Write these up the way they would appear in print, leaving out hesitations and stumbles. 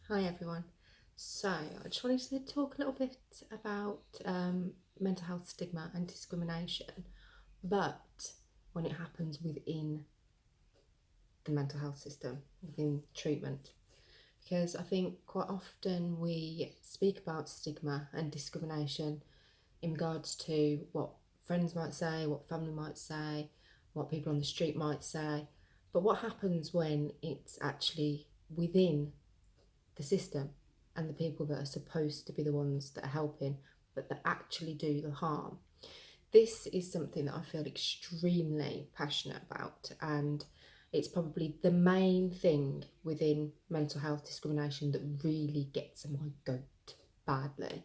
Hi everyone. So I just wanted to talk a little bit about mental health stigma and discrimination, but when it happens within the mental health system, within treatment. Because I think quite often we speak about stigma and discrimination in regards to what friends might say, what family might say, what people on the street might say. But what happens when it's actually within the system and the people that are supposed to be the ones that are helping but that actually do the harm? This is something that I feel extremely passionate about, and it's probably the main thing within mental health discrimination that really gets on my goat badly.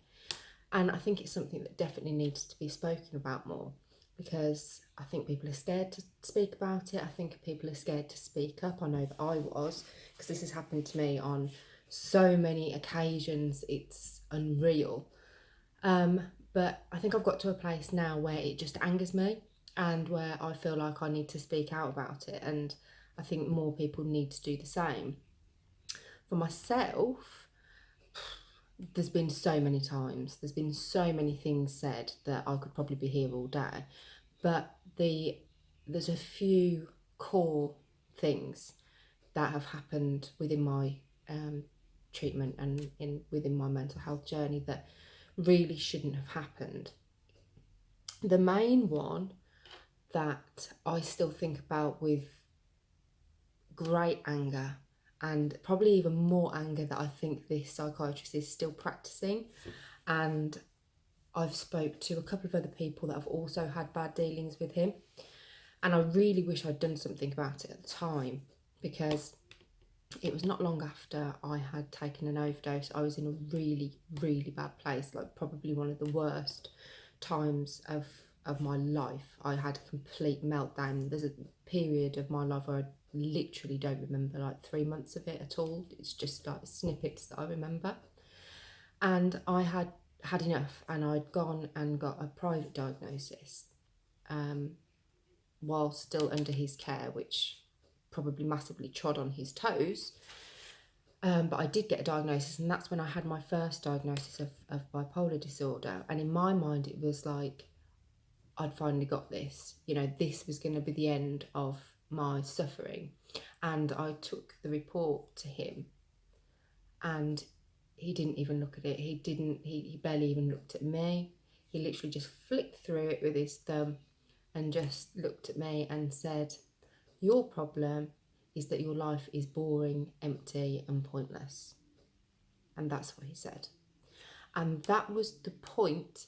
And I think it's something that definitely needs to be spoken about more, because I think people are scared to speak about it. I think people are scared to speak up. I know that I was, because this has happened to me on so many occasions, it's unreal. But I think I've got to a place now where it just angers me and where I feel like I need to speak out about it. And I think more people need to do the same. For myself, there's been so many times, there's been so many things said that I could probably be here all day. But there's a few core things that have happened within my treatment and within my mental health journey that really shouldn't have happened. The main one that I still think about with great anger, and probably even more anger, that I think this psychiatrist is still practicing, and I've spoke to a couple of other people that have also had bad dealings with him, and I really wish I'd done something about it at the time, because it was not long after I had taken an overdose. I was in a really, really bad place, like probably one of the worst times of my life. I had a complete meltdown. There's a period of my life where I literally don't remember like 3 months of it at all. It's just like snippets that I remember. And I had enough, and I'd gone and got a private diagnosis while still under his care, which probably massively trod on his toes. But I did get a diagnosis, and that's when I had my first diagnosis of bipolar disorder. And in my mind, it was like I'd finally got this. You know, this was going to be the end of my suffering. And I took the report to him, and he didn't even look at it. He barely even looked at me. He literally just flicked through it with his thumb and just looked at me and said, "Your problem is that your life is boring, empty, and pointless." And that's what he said. And that was the point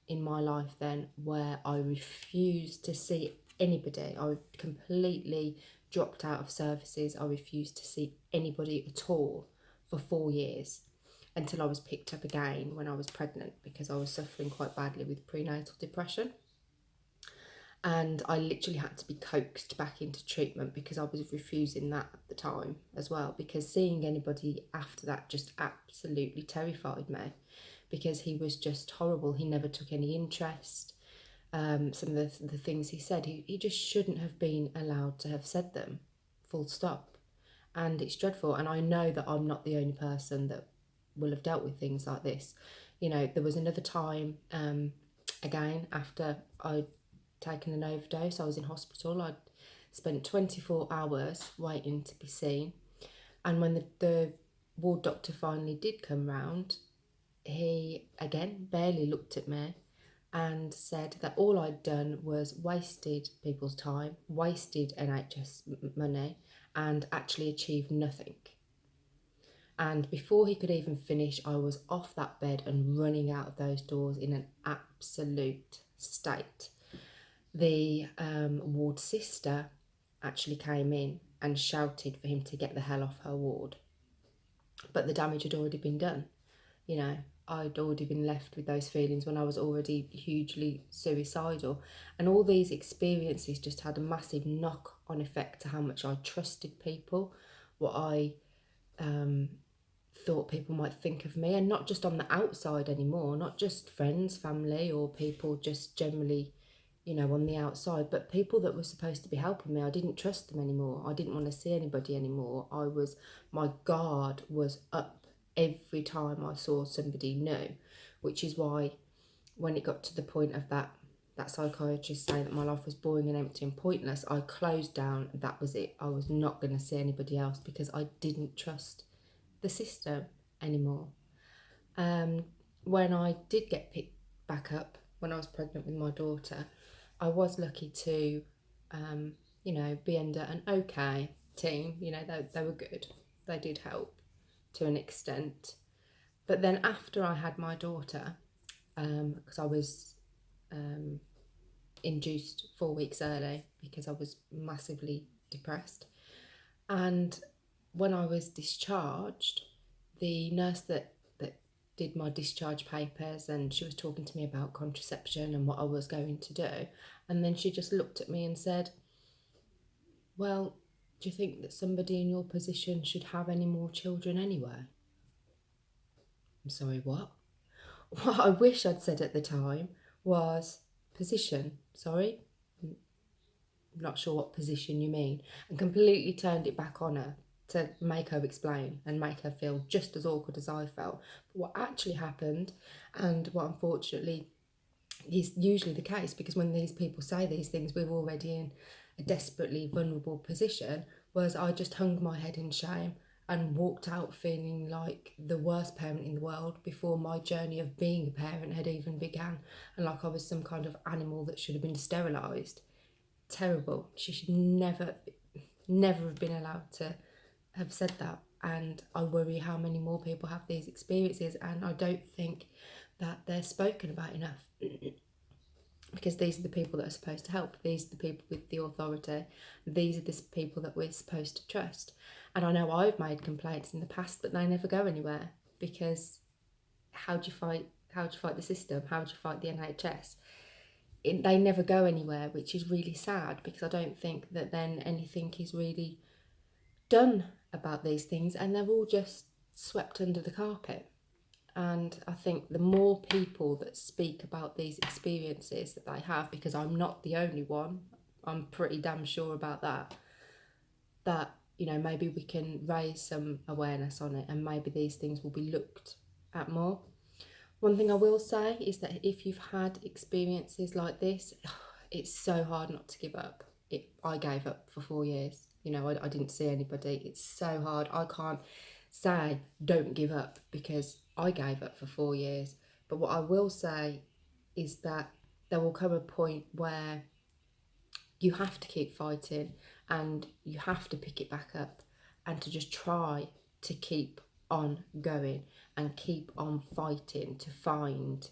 in my life then where I refused to see anybody. I completely dropped out of services. I refused to see anybody at all for 4 years, until I was picked up again when I was pregnant, because I was suffering quite badly with prenatal depression. And I literally had to be coaxed back into treatment, because I was refusing that at the time as well, because seeing anybody after that just absolutely terrified me, because he was just horrible. He never took any interest. Some of the things he said, he just shouldn't have been allowed to have said them, full stop. And it's dreadful. And I know that I'm not the only person that will have dealt with things like this. You know, there was another time, again, after I'd taken an overdose, I was in hospital. I'd spent 24 hours waiting to be seen. And when the ward doctor finally did come round, he again barely looked at me and said that all I'd done was wasted people's time, wasted NHS money, and actually achieved nothing. And before he could even finish, I was off that bed and running out of those doors in an absolute state. The ward sister actually came in and shouted for him to get the hell off her ward. But the damage had already been done. You know, I'd already been left with those feelings when I was already hugely suicidal. And all these experiences just had a massive knock-on effect to how much I trusted people, what I thought people might think of me, and not just on the outside anymore, not just friends, family, or people just generally you know, on the outside. But people that were supposed to be helping me, I didn't trust them anymore. I didn't want to see anybody anymore. My guard was up every time I saw somebody new, which is why when it got to the point of that psychiatrist saying that my life was boring and empty and pointless, I closed down. That was it. I was not going to see anybody else because I didn't trust the system anymore. When I did get picked back up when I was pregnant with my daughter, I was lucky to, you know, be under an okay team. You know, they were good. They did help to an extent. But then after I had my daughter, because I was induced 4 weeks early because I was massively depressed. And when I was discharged, the nurse that did my discharge papers, and she was talking to me about contraception and what I was going to do. And then she just looked at me and said, well, do you think that somebody in your position should have any more children anyway? I'm sorry, what? What I wish I'd said at the time was position. Sorry? I'm not sure what position you mean. And completely turned it back on her to make her explain and make her feel just as awkward as I felt. But what actually happened, and what unfortunately is usually the case, because when these people say these things, we're already in a desperately vulnerable position, was I just hung my head in shame and walked out feeling like the worst parent in the world before my journey of being a parent had even began, and like I was some kind of animal that should have been sterilised. Terrible. She should never have been allowed to have said that. And I worry how many more people have these experiences, and I don't think that they're spoken about enough. Because these are the people that are supposed to help. These are the people with the authority. These are the people that we're supposed to trust. And I know I've made complaints in the past, but they never go anywhere, because how do you fight the system? How do you fight the NHS? They never go anywhere, which is really sad, because I don't think that then anything is really done about these things, and they're all just swept under the carpet. And I think the more people that speak about these experiences that they have, because I'm not the only one, I'm pretty damn sure about that, you know, maybe we can raise some awareness on it, and maybe these things will be looked at more. One thing I will say is that if you've had experiences like this, it's so hard not to give up. I gave up for 4 years. You know, I didn't see anybody. It's so hard. I can't say don't give up, because I gave up for 4 years. But what I will say is that there will come a point where you have to keep fighting, and you have to pick it back up, and to just try to keep on going and keep on fighting to find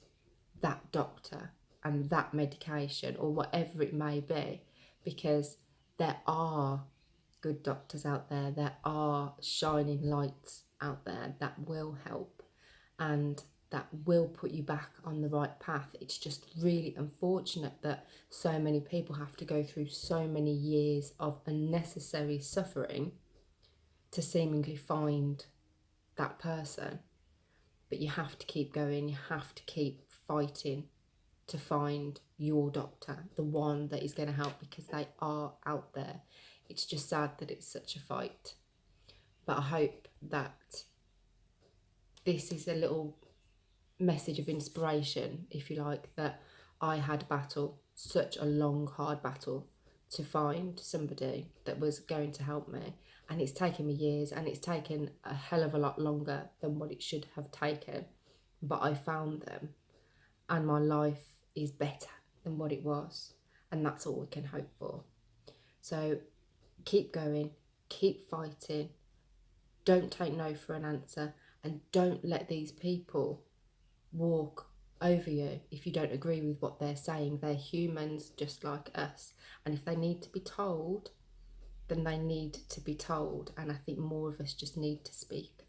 that doctor and that medication or whatever it may be, because there are good doctors out there, there are shining lights out there that will help and that will put you back on the right path. It's just really unfortunate that so many people have to go through so many years of unnecessary suffering to seemingly find that person. But you have to keep going, you have to keep fighting to find your doctor, the one that is going to help, because they are out there. It's just sad that it's such a fight. But I hope that this is a little message of inspiration, if you like, that I had a battle, such a long, hard battle, to find somebody that was going to help me. And it's taken me years, and it's taken a hell of a lot longer than what it should have taken. But I found them, and my life is better than what it was. And that's all we can hope for. So keep going, keep fighting. Don't take no for an answer, and don't let these people walk over you if you don't agree with what they're saying. They're humans just like us, and if they need to be told, then they need to be told. And I think more of us just need to speak